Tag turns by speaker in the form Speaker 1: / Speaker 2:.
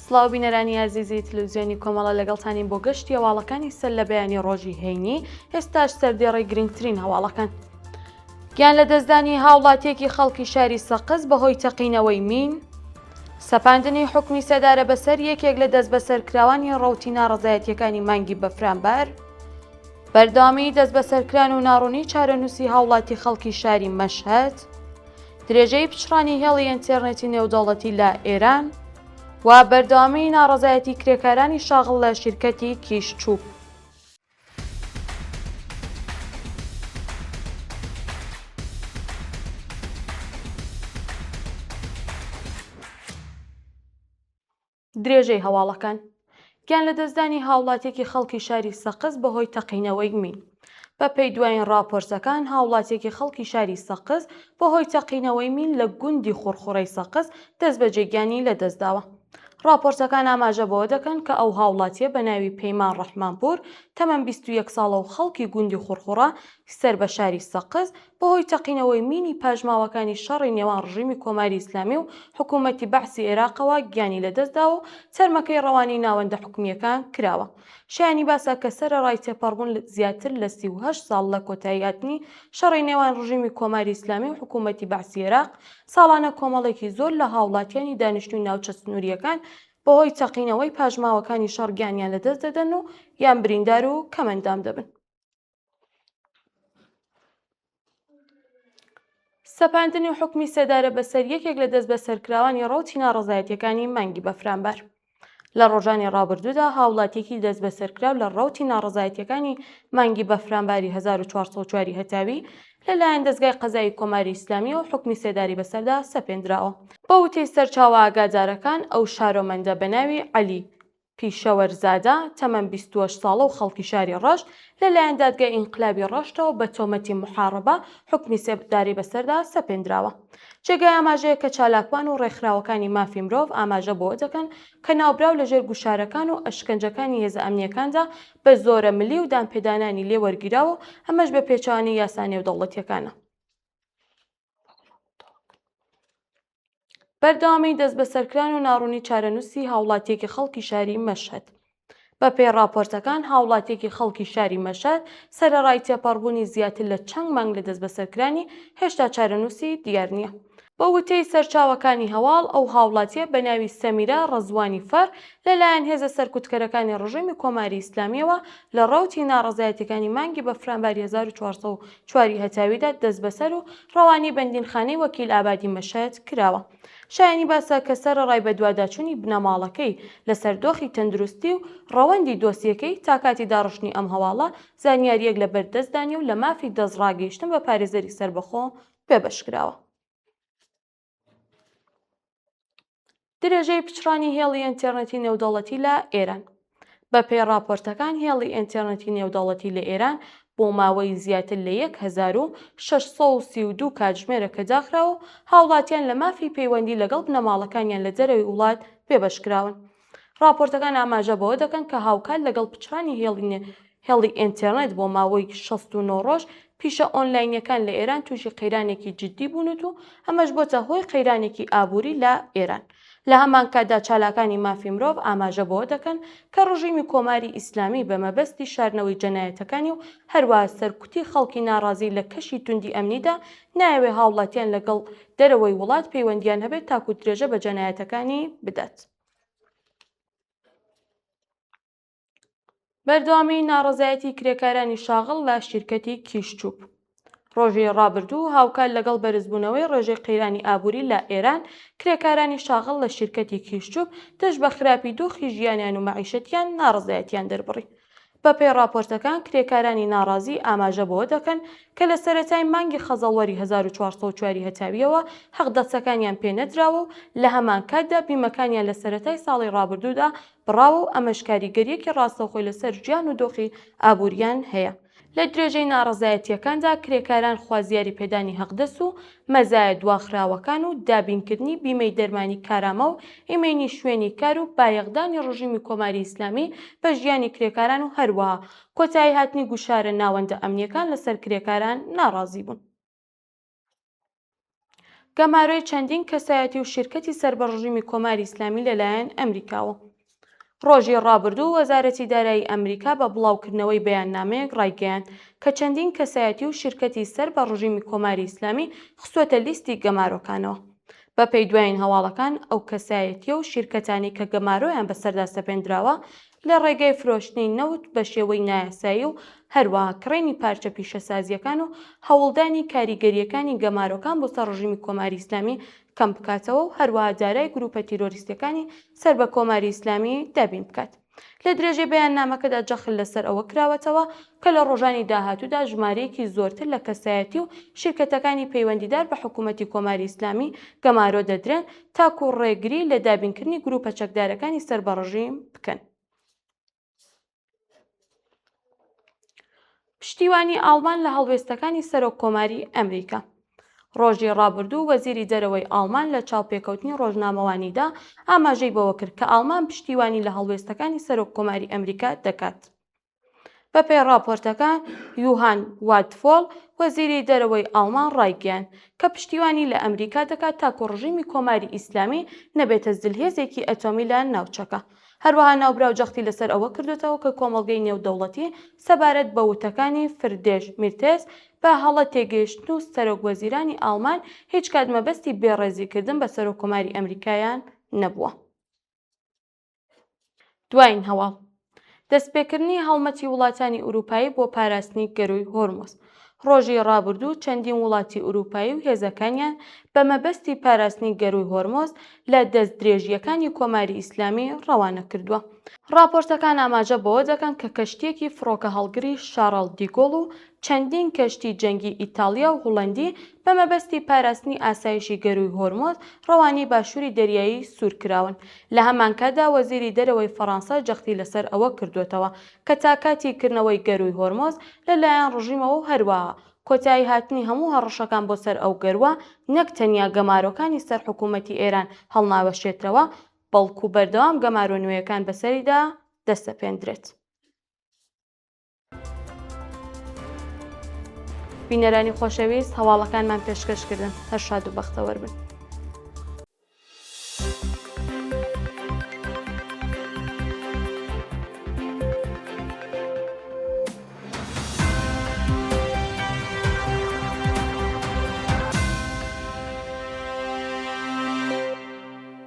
Speaker 1: سڵاو بینەرانی ئازیزی تلویزیۆنی کۆمەڵە لەگەڵتانین بۆ گەشتی هەواڵەکانی سەر لە بەیانی ڕۆژی هەینی ئێستاش سەردێڕی گرنگترین هەواڵەکان. گیان لە دەستدانی هاوڵاتیەکی خەڵکی شاری سەقز بەهۆی تەقینەوەی مین، سەپاندنی حکمی سەدارە بەسەر یەکێک لە دەست بەسەرکراوانی ڕەوتی ناڕەزایەتیەکانی مانگی بەفرانبەر، بەردەوامی دەست بەسەرکران و ناڕوونی چارەنووسی هاوڵاتی خەڵکی شاری مەشهەد، درێژەی پچڕانی هێڵی ئینتێرنێتی نێودەوڵەتی لە ئێران و بەردەوامی ناڕەزایەتی کرێکارانی شاغڵ لە شیرکەتی کیشچوب. درێژەی هەواڵەکان گیان لە دەستدانی هاوڵاتیەکی خەڵکی شاری سەقز بەهۆی تەقینەوەی مین. بە پێی دوایین راپۆرتەکان هاوڵاتیەکی خەڵکی شاری سەقز بەهۆی تەقینەوەی مین لە گوندی خوڕخوڕەی سەقز دەست بە جێگیانی لەدەستداوە. راپۆرتەکان ئاماژە بەوە دەکەن کە ئەو هاوڵاتیە بە ناوی پەیمان ڕەحمانپوور تەمەن 21 ساڵە و خەڵکی گوندی خوڕخوڕە سەر بە شاری سەقز بەهۆی تەقینەوەی مینی پاژماوەکانی شەڕی نێوان ڕژیمی کۆماری ئیسلامی و حکوومەتی بەعسی عێراقەوە گیانی لەدەستداوە و چەرمەکەی ڕەوانی ناوەندە حکومیەکان کراوە. شایانی باسە کە سەرەڕای تێپەڕبوون زیاتر لە 38 ساڵ لە کۆتاییهاتنی شەڕی نێوان ڕژیمی کۆماری ئیسلامی و حکوومەتی بەعسی عێراق ساڵانە کۆمەڵێکی زۆر لە هاوڵاتیانی دانیشتووی ناوچە سنووریەکان بەهۆی تەقینەوەی پاژماوەکانی شەڕ گیانیان لەدەست دەدەن و یان بریندار و کەمەندام دەبن. سەپاندنی حکمی سەدارە بەسەر یەکێک لە دەست بەسەرکراوانی ڕەوتی ناڕەزایەتیەکانی مانگی بەفرانبەر. لە ڕۆژانی ڕابردوودا هاوڵاتیەکی دەست بەسەرکراو لە ڕەوتی ناڕەزایەتیەکانی مانگی بەفرانباری 1404 هەتاوی لەلایەن دەستگای قەزایی کۆماری ئیسلامی و حکمی سێداری بەسەردا سەپێنراوە. بە وتەی سەرچاوە ئاگادارەکان ئەو شارۆمەندە بە ناوی عەلی پیشەوەرزادە تەمەن 28 ساڵە و خەڵکی شاری ڕەشت لەلایەن دادگای ئینقلابی ڕەشتەوە بە تۆمەتی محارەبە حکمی سێداری بەسەردا سەپێنراوە. جێگای ئاماژەیە کە چالاکوان و ڕێکخراوەکانی مافی مرۆڤ ئاماژە بەوە دەکەن کە ناوبراو لەژێر گوشارەکان و ئەشکەنجەکانی هێزە ئەمنیەکاندا بە زۆرە ملی و دانپێدانانی لێوەرگیراوە و ئەمەش بە پێچەوانی یاسا نێودەوڵەتیەکانە. بەردەوامی دەست بەسەرکران و ناڕوونی چارەنووسی هاوڵاتیەکی خەڵکی شاری مەشهەد. بە پێی راپۆرتەکان هاوڵاتیەکی خەڵکی شاری مەشهەد سەرەڕای تێپەڕبوونی زیاتر لە چەند مانگ لە دەست بەسەرکرانی هێشتا چارەنووسی دیار نییە. بە وتەی سەرچاوەکانی هەواڵ ئەو هاوڵاتیە بە ناوی سەمیرە ڕەزوانی فەر لەلایەن هێزە سەرکوتکەرەکانی ڕژیمی کۆماری ئیسلامیەوە لە ڕەوتی ناڕەزایەتیەکانی مانگی بەفرانباری 1404 هەتاویدا دەست بەسەر و ڕەوانی بەندینخانەی وەکیل ئابادی مەشهەد کراوە. شایانی باسە کە سەرەڕای بە دواداچوونی بنەماڵەکەی لەسەر دۆخی تەندروستی و ڕەوەندی دۆسیەکەی تا کاتی داڕشتنی ئەم هەواڵە زانیاریەک لە بەردەستدانی و لە مافی دەستڕاگەیشتن بە پارێزەری سەربەخۆ پێبەشکراوە. درێژەی پچڕانی هێڵی ئینتێرنێتی نێودەوڵەتی لە ئێران. بە پێی راپۆرتەکان هێڵی ئینتێرنێتی نێودەوڵەتی لە ئێران بۆ ماوەی زیاتر لە 1632 کاتژمێرە کە داخراوە و هاوڵاتیان لە مافی پەیوەندی لەگەڵ بنەماڵەکانیان لە دەرەوەی وڵات پێبەشکراون. راپۆرتەکان ئاماژە بەوە دەکەن کە هاوکات لەگەڵ پچڕانی هێڵی ئینتێرنێت بۆ ماوەی 69 ڕۆژ پیشە ئۆنلاینەکان لە ئێران تووشی قەیرانێکی جددی بوونت و ئەمەش بۆتە هۆی قەیرانێکی ئابووری لە ئێران. لە هەمان کاتدا چالاکانی مافی مرۆڤ ئاماژە بەوە دەکەن کە ڕژیمی کۆماری ئیسلامی بە مەبەستی شاردنەوەی جەنایەتەکانی و هەروەها سەرکوتی خەڵکی ناڕازی لە کەشی توندی ئەمنیدا نایەوێ هاوڵاتیان لەگەڵ دەرەوەی وڵات پەیوەندیان هەبێت تاکو درێژە بە جەنایەتەکانی بدات. بەردەوامی ناڕەزایەتی کرێکارانی شاغڵ لە شیرکەتی کیشچوب. ڕۆژی ڕابردوو هاوکات لەگەڵ بەرزبوونەوەی ڕێژەی قەیرانی ئابووری لە ئێران کرێکارانی شاغڵ لە شیرکەتی کیشچوب دەست بە خراپی دۆخی ژیانیان و مەعیشەتیان ناڕەزایەتیان دەربڕی. بە پێی راپۆرتەکان کرێکارانی ناڕازی ئاماژە بەوە دەکەن کە لە سەرەتای مانگی خەزەڵوەری 1404 هەتاویەوە حەقدەچەکانیان پێنەدراوە و لە هەمان کاتدا بیمەکانیان لە سەرەتای ساڵی ڕابردوودا بڕاوە و ئەمەش کاریگەریەکی ڕاستەوخۆی لەسەر ژیان و دۆخی ئابووریان هەیە. لە درێژەی ناڕەزایەتیەکاندا کرێکاران خوازیاری پێدانی هەقدەس و مەزایە دواخراوەکان و دابینکردنی بیمەی دەرمانی کارامە و ئیمەینی شوێنی کار و بایەخدانی ڕژیمی کۆماری ئیسلامی بە ژیانی کرێکاران و هەروەها کۆتایی هاتنی گوشارە ناوەندە ئەمنیەکان لەسەر کرێکاران ناڕازی بوون. گەمارۆی چەندین کەسایەتی و شیرکەتی سەر بە ڕژیمی کۆماری ئیسلامی لەلایەن ئەمریکاوە. ڕۆژی ڕابردوو وەزارەتی دارایی ئەمریکا بە بڵاوکردنەوەی بەیاننامەیەک ڕایگەیاند کە چەندین کەسایەتی و شیرکەتی سەر بە ڕژیمی کۆماری ئیسلامی خستووەتە لیستی گەمارۆکانەوە. بە پێی دوایین هەواڵەکان ئەو کەسایەتیە و شیرکەتانی کە گەمارۆیان بەسەردا سەپێنراوە لە ڕێگەی فرۆشتنی نەوت بە شێوەی نایاسایی و هەروەها کڕینی پارچە پیشەسازیەکان و هەوڵدانی کاریگەریەکانی گەمارۆکان بۆ سەر ڕژیمی کۆماری ئیسلامی کەم بکاتەوە و هەروەها دارای گروپە تیرۆریستەکانی سەر بە کۆماری ئیسلامی دابین بکات. لە درێژەی بەیاننامەکەدا جەخت لەسەر ئەوە کراوەتەوە کە لە ڕۆژانی داهاتوودا ژمارەیەکی زۆرتر لە کەسایەتی و شیرکەتەکانی پەیوەندیدار بە حکوومەتی کۆماری ئیسلامی گەمارۆ دەدرێن تاکو ڕێگری لە دابینکردنی گروپە چەکدارەکانی سەر بە ڕژیم بکەن. پشتیوانی ئاڵمان لە هەڵوێستەکانی سەرۆک کۆماری ئەمریکا. ڕۆژی ڕابردوو وەزیری دەرەوەی ئاڵمان لە چاوپێکەوتنی ڕۆژنامەوانیدا ئاماژەی بەوە کرد کە ئاڵمان پشتیوانی لە هەڵوێستەکانی سەرۆک کۆماری ئەمریکا دەکات. بەپێی راپۆرتەکان یوهان واتفۆڵ وەزیری دەرەوەی ئاڵمان ڕایگەیاند کە پشتیوانی لە ئەمریکا دەکات تاکو ڕژیمی کۆماری ئیسلامی نەبێتە زلهێزێکی ئەتۆمی لە ناوچەکە. هەروەها ناوبراو جەختی لەسەر ئەوە کردوێتەوە کە کۆمەڵگەی نێودەوڵەتی سەبارەت بە وتەکانی فردێژ میرتێس بە هەڵە تێگەیشتن و سەرۆک وەزیرانی ئاڵمان هیچ کات مەبەستی بێڕێزیکردن بە سەرۆک کۆماری ئەمریکایان نەبووە. دوایین هەواڵ دەستپێکردنی هەڵمەتی وڵاتانی ئوروپایی بۆ پاراستنی گەروی هۆرمۆز. ڕۆژی ڕابردوو چەندین وڵاتی ئوروپایی و هێزەکانیان بە مەبەستی پاراستنی گەروی هۆرمۆز لە دەست درێژیەکانی کۆماری ئیسلامی ڕەوانە کردووە. راپۆرتەکان ئاماژە بەوە دەکەن کە کەشتیەکی فڕۆکە هەڵگری شارڵ دیگۆڵ و چەندین کەشتی جەنگی ئیتالیا و هوڵەندی بە مەبەستی پاراستنی ئاسایشی گەروی هۆرمۆز ڕەوانی باشووری دەریایی سوور کراون. لە هەمان کاتدا وەزیری دەرەوەی فەڕەنسا جەختی لەسەر ئەوە کردوێتەوە کە تاکاتی کردنەوەی گەروی هۆرمۆز لەلایەن ڕژیمەوە و هەروەها کۆتایی هاتنی هەموو هەڕەشەکان بۆ سەر ئەو گەروە نەک تەنیا گەمارۆکانی سەر حکوومەتی ئێران هەڵناوەشێتەوە بەڵکو بەردەوام گەمارۆ نوێیەکان بەسەریدا دەستەپێندرێت. بینەرانی خۆشەویست هەواڵەکانمان پێشکەشکردن هەر شاد و بەختەوەر بن.